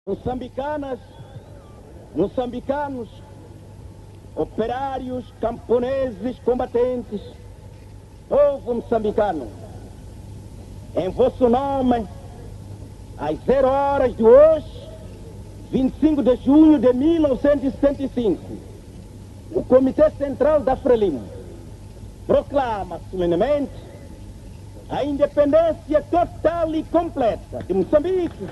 Moçambicanas, moçambicanos, operários, camponeses, combatentes, povo moçambicano, em vosso nome, às 0 horas de hoje, 25 de junho de 1975, o Comitê Central da Frelimo proclama solenemente a independência total e completa de Moçambique.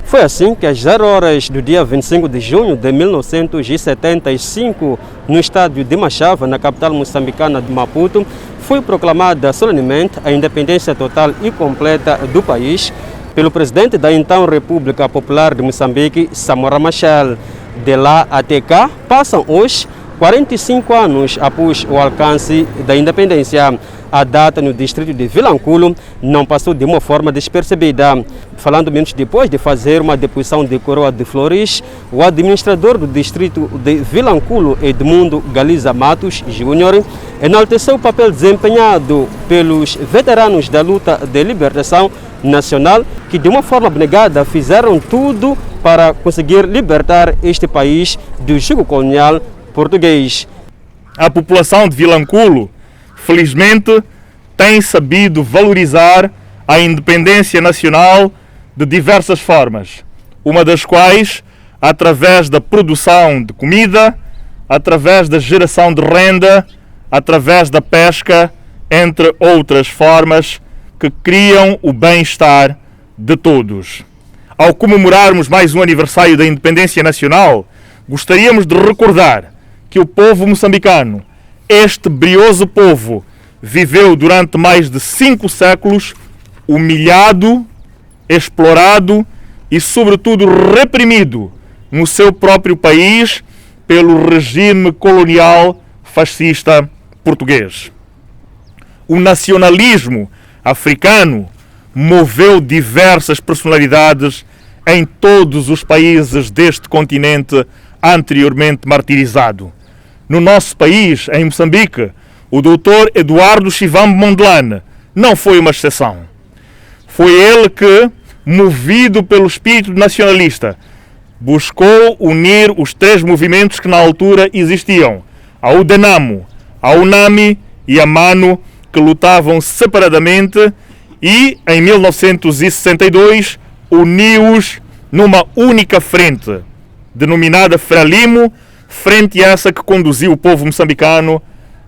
Foi assim que às 0 horas do dia 25 de junho de 1975, no estádio de Machava, na capital moçambicana de Maputo, foi proclamada solenemente a independência total e completa do país pelo presidente da então República Popular de Moçambique, Samora Machel. De lá até cá, passam hoje 45 anos após o alcance da independência. A data no distrito de Vilanculo não passou de uma forma despercebida. Falando minutos depois de fazer uma deposição de coroa de flores, o administrador do distrito de Vilanculo, Edmundo Galiza Matos Júnior, enalteceu o papel desempenhado pelos veteranos da luta de libertação nacional, que de uma forma abnegada fizeram tudo para conseguir libertar este país do jugo colonial português. A população de Vilanculo, felizmente, tem sabido valorizar a independência nacional de diversas formas, uma das quais através da produção de comida, através da geração de renda, através da pesca, entre outras formas que criam o bem-estar de todos. Ao comemorarmos mais um aniversário da independência nacional, gostaríamos de recordar que o povo moçambicano, este brioso povo, viveu durante mais de 5 séculos humilhado, explorado e, sobretudo, reprimido no seu próprio país pelo regime colonial fascista português. O nacionalismo africano moveu diversas personalidades em todos os países deste continente anteriormente martirizado. No nosso país, em Moçambique, o Dr. Eduardo Chivambo Mondlane não foi uma exceção. Foi ele que, movido pelo espírito nacionalista, buscou unir os 3 movimentos que na altura existiam, a UDENAMO, a UNAMI e a MANO, que lutavam separadamente e, em 1962, uniu-os numa única frente, denominada Frelimo, frente a essa que conduziu o povo moçambicano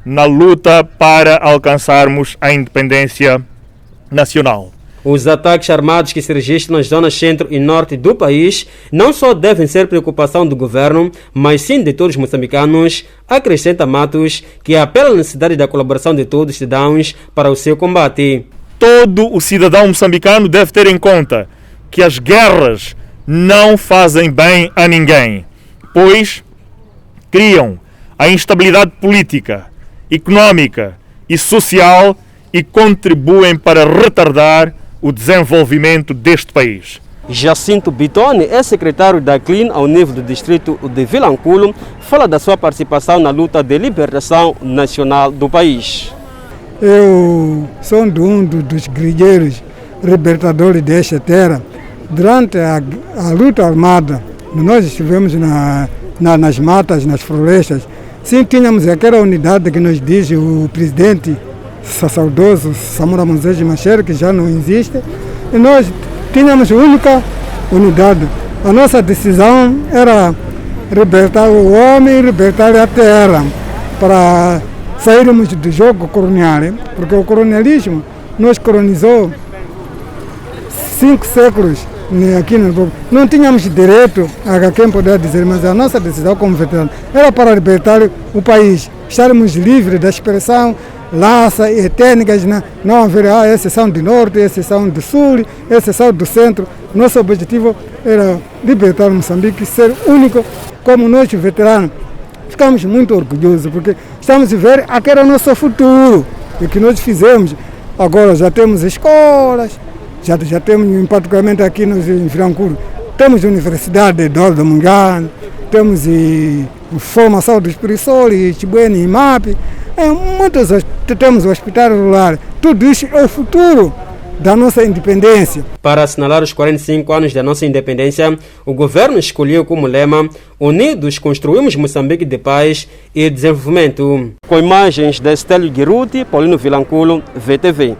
na luta para alcançarmos a independência nacional. Os ataques armados que se registram nas zonas centro e norte do país não só devem ser preocupação do governo, mas sim de todos os moçambicanos, acrescenta Matos, que apela à necessidade da colaboração de todos os cidadãos para o seu combate. Todo o cidadão moçambicano deve ter em conta que as guerras não fazem bem a ninguém, pois criam a instabilidade política, económica e social e contribuem para retardar o desenvolvimento deste país. Jacinto Bitone é secretário da CLIN ao nível do distrito de Vilanculo, fala da sua participação na luta de libertação nacional do país. Eu sou um dos guerrilheiros libertadores desta terra. Durante a luta armada, nós estivemos nas matas, nas florestas. Sim, tínhamos aquela unidade que nos diz o presidente saudoso Samora Machel, que já não existe. E nós tínhamos única unidade. A nossa decisão era libertar o homem e libertar a terra, para sairmos do jogo colonial, porque o colonialismo nos colonizou 5 séculos aqui no povo. Não tínhamos direito a quem poder dizer, mas a nossa decisão como veterano era para libertar o país, estarmos livres da expressão raça e étnicas, não haver exceção do norte, exceção do sul, exceção do centro. Nosso objetivo era libertar Moçambique, ser único. Como nós veteranos, ficamos muito orgulhosos, porque estamos a ver aquele nosso futuro, o que nós fizemos. Agora já temos escolas, já temos, particularmente aqui em Vilanculo, temos a Universidade de Mungano, temos formação dos professores, Chibuene e MAP, temos o hospital rural. Tudo isso é o futuro da nossa independência. Para assinalar os 45 anos da nossa independência, o governo escolheu como lema Unidos construímos Moçambique de paz e desenvolvimento. Com imagens de Estélio Guiruti, Paulino Vilanculo, VTV.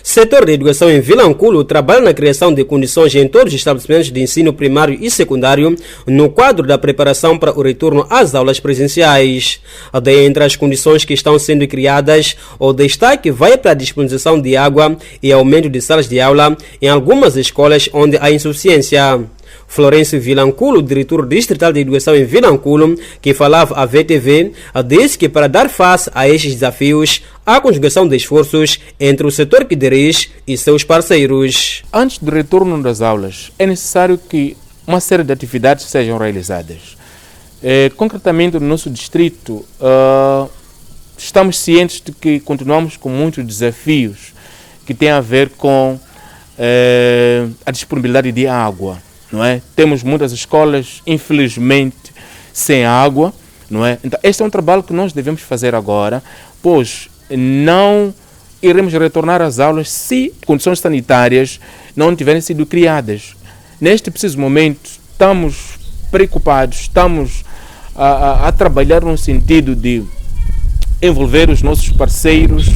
O setor de educação em Vilanculo trabalha na criação de condições em todos os estabelecimentos de ensino primário e secundário no quadro da preparação para o retorno às aulas presenciais. Dentre as condições que estão sendo criadas, o destaque vai para a disponibilização de água e aumento de salas de aula em algumas escolas onde há insuficiência. Florencio Vilanculo, diretor distrital de educação em Vilanculo, que falava à VTV, disse que para dar face a estes desafios, há conjugação de esforços entre o setor que dirige e seus parceiros. Antes do retorno das aulas, é necessário que uma série de atividades sejam realizadas. Concretamente, no nosso distrito, estamos cientes de que continuamos com muitos desafios que têm a ver com a disponibilidade de água. Não é? Temos muitas escolas, infelizmente, sem água. Não é? Então, este é um trabalho que nós devemos fazer agora, pois não iremos retornar às aulas se condições sanitárias não tiverem sido criadas. Neste preciso momento, estamos preocupados, estamos a trabalhar no sentido de envolver os nossos parceiros,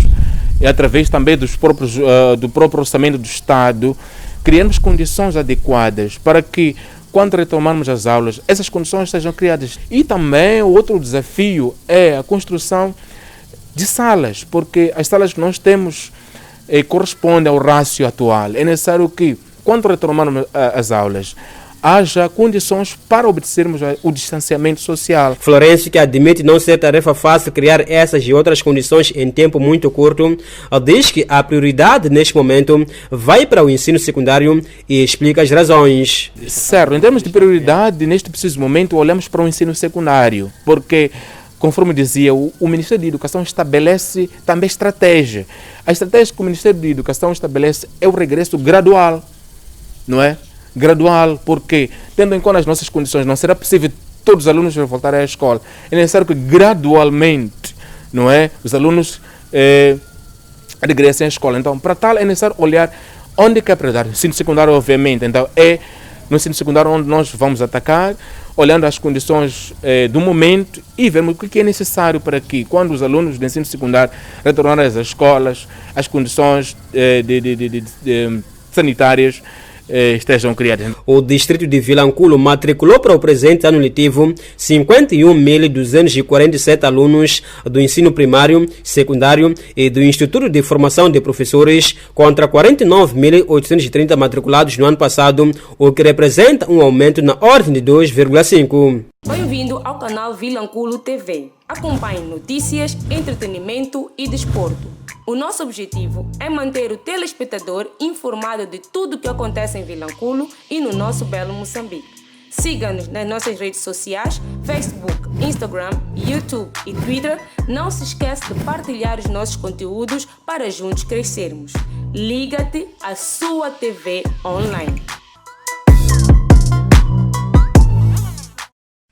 e através também do próprio orçamento do Estado, criarmos condições adequadas para que, quando retomarmos as aulas, essas condições sejam criadas. E também o outro desafio é a construção de salas, porque as salas que nós temos correspondem ao rácio atual. É necessário que, quando retomarmos as aulas, haja condições para obedecermos o distanciamento social. Florencio, que admite não ser tarefa fácil criar essas e outras condições em tempo muito curto, diz que a prioridade neste momento vai para o ensino secundário e explica as razões. Certo, em termos de prioridade, neste preciso momento, olhamos para o ensino secundário, porque, conforme dizia, o Ministério da Educação estabelece também estratégia. A estratégia que o Ministério da Educação estabelece é o regresso gradual, não é? Gradual, porque, tendo em conta as nossas condições, não será possível todos os alunos voltarem à escola. É necessário que gradualmente, não é, os alunos regressem à escola. Então, para tal, é necessário olhar onde é que é para dar. No ensino secundário, obviamente. Então, é no ensino secundário onde nós vamos atacar, olhando as condições do momento e vermos o que é necessário para que, quando os alunos do ensino secundário retornarem às escolas, as condições sanitárias estejam criadas. O distrito de Vilanculo matriculou para o presente ano letivo 51.247 alunos do ensino primário, secundário e do Instituto de Formação de Professores, contra 49.830 matriculados no ano passado, o que representa um aumento na ordem de 2,5%. Bem-vindo ao canal Vilanculo TV. Acompanhe notícias, entretenimento e desporto. O nosso objetivo é manter o telespectador informado de tudo o que acontece em Vilanculo e no nosso belo Moçambique. Siga-nos nas nossas redes sociais, Facebook, Instagram, YouTube e Twitter. Não se esqueça de partilhar os nossos conteúdos para juntos crescermos. Liga-te à sua TV online.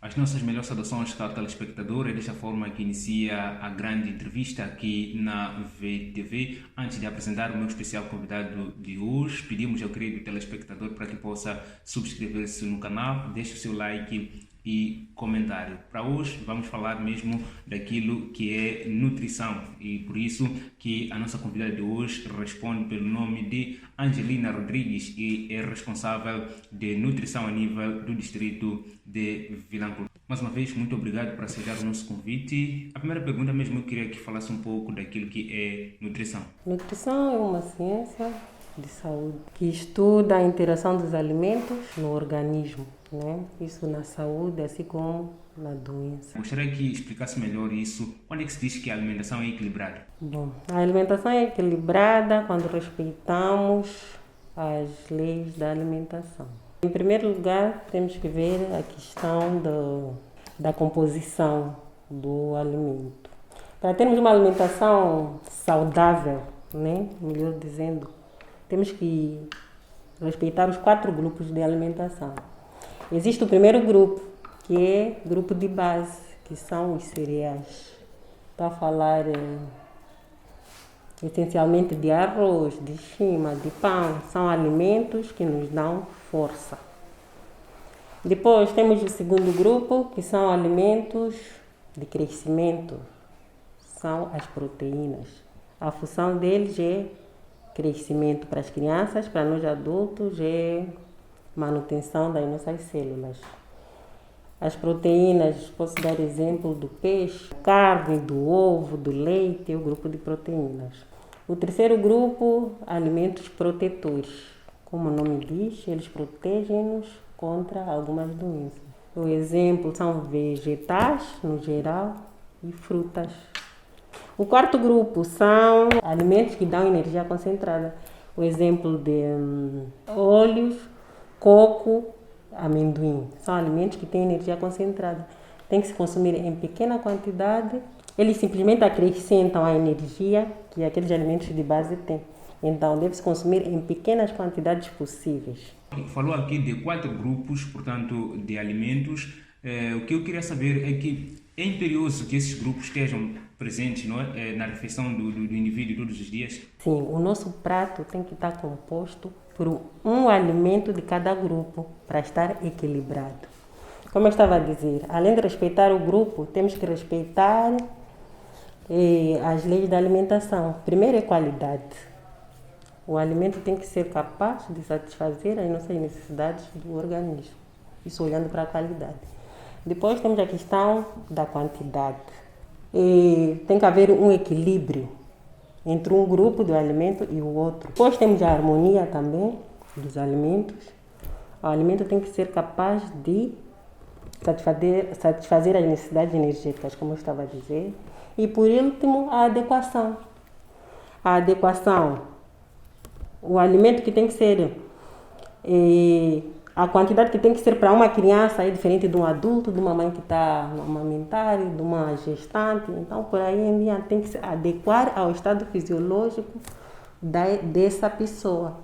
As nossas melhores saudações, caro telespectador, é desta forma que inicia a grande entrevista aqui na VTV. Antes de apresentar o meu especial convidado de hoje, pedimos ao querido telespectador para que possa subscrever-se no canal, deixe o seu like e comentário. Para hoje vamos falar mesmo daquilo que é nutrição e por isso que a nossa convidada de hoje responde pelo nome de Angelina Rodrigues e é responsável de nutrição a nível do distrito de Vilanculo. Mais uma vez, muito obrigado por aceitar o nosso convite. A primeira pergunta mesmo eu queria que falasse um pouco daquilo que é nutrição. Nutrição é uma ciência de saúde que estuda a interação dos alimentos no organismo, né? Isso na saúde, assim como na doença. Gostaria que explicasse melhor isso. Quando é que se diz que a alimentação é equilibrada? Bom, a alimentação é equilibrada quando respeitamos as leis da alimentação. Em primeiro lugar, temos que ver a questão da composição do alimento. Para termos uma alimentação saudável, né? Melhor dizendo, temos que respeitar os 4 grupos de alimentação. Existe o primeiro grupo, que é grupo de base, que são os cereais. Para falar essencialmente de arroz, de chima, de pão. São alimentos que nos dão força. Depois temos o segundo grupo, que são alimentos de crescimento. São as proteínas. A função deles é crescimento para as crianças, para nós adultos é manutenção das nossas células. As proteínas, posso dar exemplo do peixe, carne, do ovo, do leite, é o grupo de proteínas. O terceiro grupo, alimentos protetores. Como o nome diz, eles protegem-nos contra algumas doenças. O exemplo são vegetais, no geral, e frutas. O quarto grupo são alimentos que dão energia concentrada. O exemplo de óleos, coco, amendoim. São alimentos que têm energia concentrada. Tem que se consumir em pequena quantidade. Eles simplesmente acrescentam a energia que aqueles alimentos de base têm. Então, deve-se consumir em pequenas quantidades possíveis. Falou aqui de 4 grupos, portanto, de alimentos. O que eu queria saber é que é imperioso que esses grupos estejam presentes, não é? Na refeição do indivíduo todos os dias? Sim, o nosso prato tem que estar composto por um alimento de cada grupo para estar equilibrado. Como eu estava a dizer, além de respeitar o grupo, temos que respeitar as leis da alimentação. Primeiro é qualidade. O alimento tem que ser capaz de satisfazer as nossas necessidades do organismo. Isso olhando para a qualidade. Depois temos a questão da quantidade. Tem que haver um equilíbrio entre um grupo do alimento e o outro. Depois temos a harmonia também dos alimentos. O alimento tem que ser capaz de satisfazer as necessidades energéticas, como eu estava a dizer. E por último, a adequação. A adequação. O alimento que tem que ser... a quantidade que tem que ser para uma criança é diferente de um adulto, de uma mãe que está a amamentar, de uma gestante. Então, por aí em diante, tem que se adequar ao estado fisiológico dessa pessoa.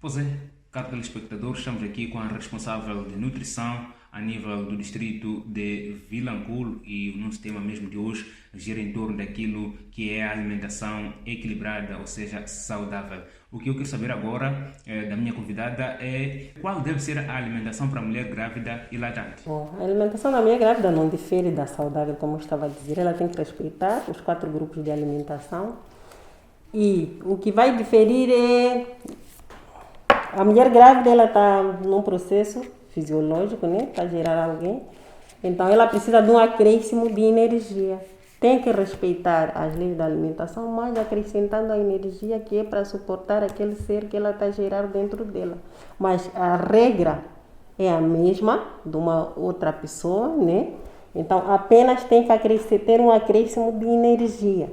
Pois é, caro telespectador, estamos aqui com a responsável de nutrição a nível do distrito de Vilanculo e o nosso tema mesmo de hoje gira em torno daquilo que é a alimentação equilibrada, ou seja, saudável. O que eu quero saber agora da minha convidada é qual deve ser a alimentação para a mulher grávida e latente. Bom, a alimentação da mulher grávida não difere da saudável, como eu estava a dizer. Ela tem que respeitar os 4 grupos de alimentação. E o que vai diferir é... A mulher grávida ela está num processo fisiológico, né, para gerar alguém. Então, ela precisa de um acréscimo de energia. Tem que respeitar as leis da alimentação, mas acrescentando a energia que é para suportar aquele ser que ela está a gerar dentro dela. Mas a regra é a mesma de uma outra pessoa, né? Então, apenas tem que ter um acréscimo de energia,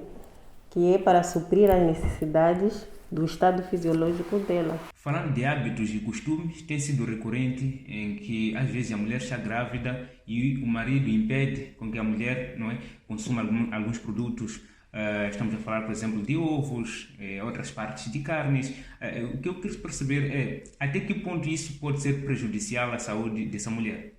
que é para suprir as necessidades do estado fisiológico dela. Falando de hábitos e costumes, tem sido recorrente em que às vezes a mulher está grávida e o marido impede com que a mulher, não é, consuma alguns produtos. Estamos a falar, por exemplo, de ovos, outras partes de carnes. O que eu quero perceber é até que ponto isso pode ser prejudicial à saúde dessa mulher.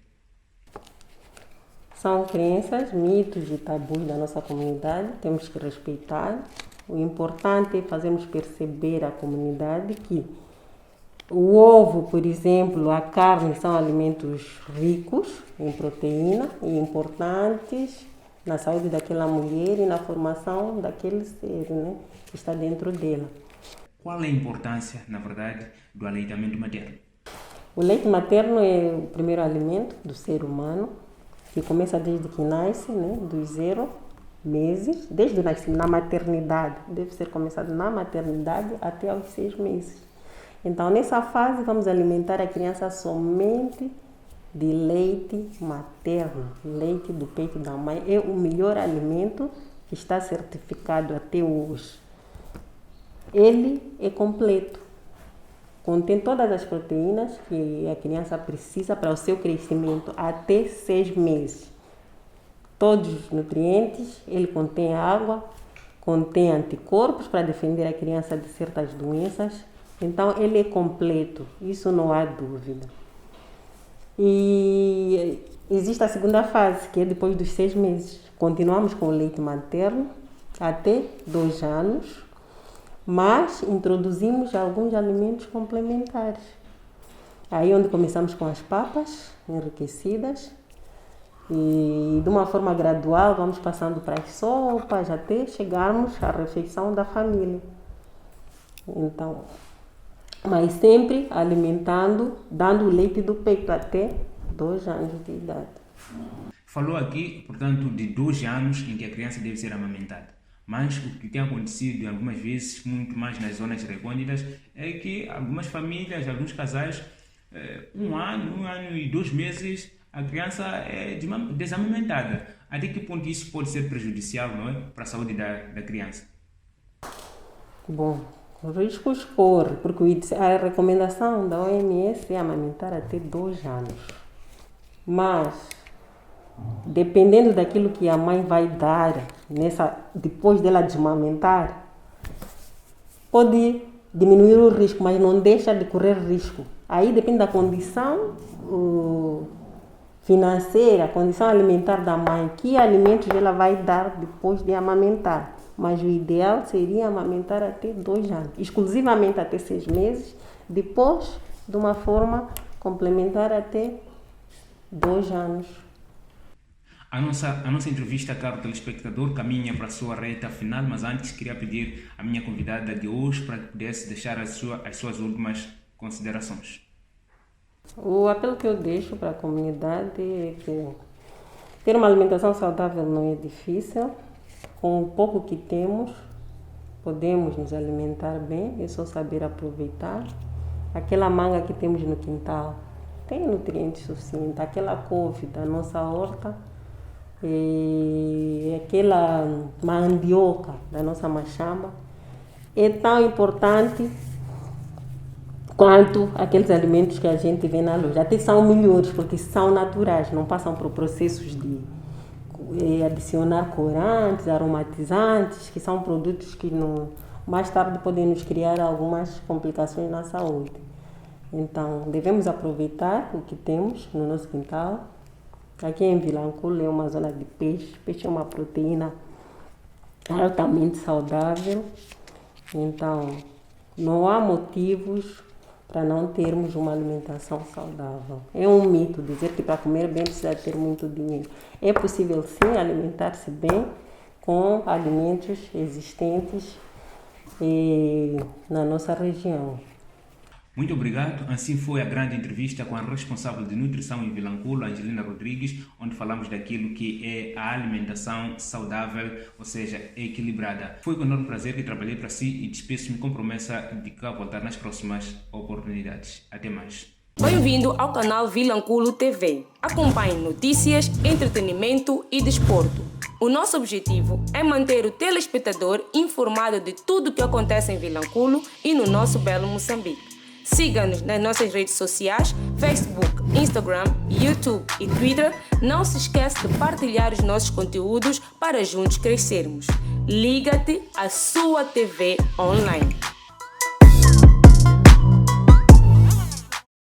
São crenças, mitos e tabus da nossa comunidade, temos que respeitar. O importante é fazermos perceber à comunidade que o ovo, por exemplo, a carne são alimentos ricos em proteína e importantes na saúde daquela mulher e na formação daquele ser, né, que está dentro dela. Qual é a importância, na verdade, do aleitamento materno? O leite materno é o primeiro alimento do ser humano, que começa desde que nasce, né, dos 0 meses, desde o nascimento, na maternidade. Deve ser começado na maternidade até aos 6 meses. Então, nessa fase, vamos alimentar a criança somente de leite materno, leite do peito da mãe. É o melhor alimento que está certificado até hoje. Ele é completo, contém todas as proteínas que a criança precisa para o seu crescimento até 6 meses. Todos os nutrientes, ele contém água, contém anticorpos para defender a criança de certas doenças. Então, ele é completo, isso não há dúvida. E existe a segunda fase, que é depois dos 6 meses. Continuamos com o leite materno até 2 anos. mas introduzimos alguns alimentos complementares. Aí onde começamos com as papas enriquecidas e de uma forma gradual vamos passando para as sopas até chegarmos à refeição da família. Então, mas sempre alimentando, dando o leite do peito até 2 anos de idade. Falou aqui, portanto, de 2 anos em que a criança deve ser amamentada. Mas o que tem acontecido algumas vezes, muito mais nas zonas recônditas, é que algumas famílias, alguns casais, 1 ano e 2 meses, a criança é desamamentada. Até que ponto isso pode ser prejudicial, não é, para a saúde da criança? Bom, riscos corre, porque a recomendação da OMS é amamentar até 2 anos. Mas, dependendo daquilo que a mãe vai dar depois dela desmamentar, pode diminuir o risco, mas não deixa de correr risco. Aí depende da condição financeira, a condição alimentar da mãe, que alimentos ela vai dar depois de amamentar. Mas o ideal seria amamentar até 2 anos, exclusivamente até 6 meses, depois de uma forma complementar até 2 anos. A nossa entrevista, caro telespectador, caminha para a sua reta final, mas antes queria pedir à minha convidada de hoje para que pudesse deixar as suas últimas considerações. O apelo que eu deixo para a comunidade é que ter uma alimentação saudável não é difícil. Com o pouco que temos, podemos nos alimentar bem, é só saber aproveitar. Aquela manga que temos no quintal tem nutrientes suficientes, aquela couve da nossa horta, e aquela mandioca da nossa machamba é tão importante quanto aqueles alimentos que a gente vê na loja. Até são melhores porque são naturais, não passam por processos de adicionar corantes, aromatizantes, que são produtos que mais tarde podem nos criar algumas complicações na saúde. Então, devemos aproveitar o que temos no nosso quintal. Aqui em Vilanculo é uma zona de peixe. Peixe é uma proteína altamente saudável. Então, não há motivos para não termos uma alimentação saudável. É um mito dizer que para comer bem precisa ter muito dinheiro. É possível sim alimentar-se bem com alimentos existentes na nossa região. Muito obrigado. Assim foi a grande entrevista com a responsável de nutrição em Vilanculo, Angelina Rodrigues, onde falamos daquilo que é a alimentação saudável, ou seja, equilibrada. Foi com enorme prazer que trabalhei para si e despeço-me com promessa de cá voltar nas próximas oportunidades. Até mais. Bem-vindo ao canal Vilanculo TV. Acompanhe notícias, entretenimento e desporto. O nosso objetivo é manter o telespectador informado de tudo o que acontece em Vilanculo e no nosso belo Moçambique. Siga-nos nas nossas redes sociais, Facebook, Instagram, YouTube e Twitter. Não se esqueça de partilhar os nossos conteúdos para juntos crescermos. Liga-te à sua TV online.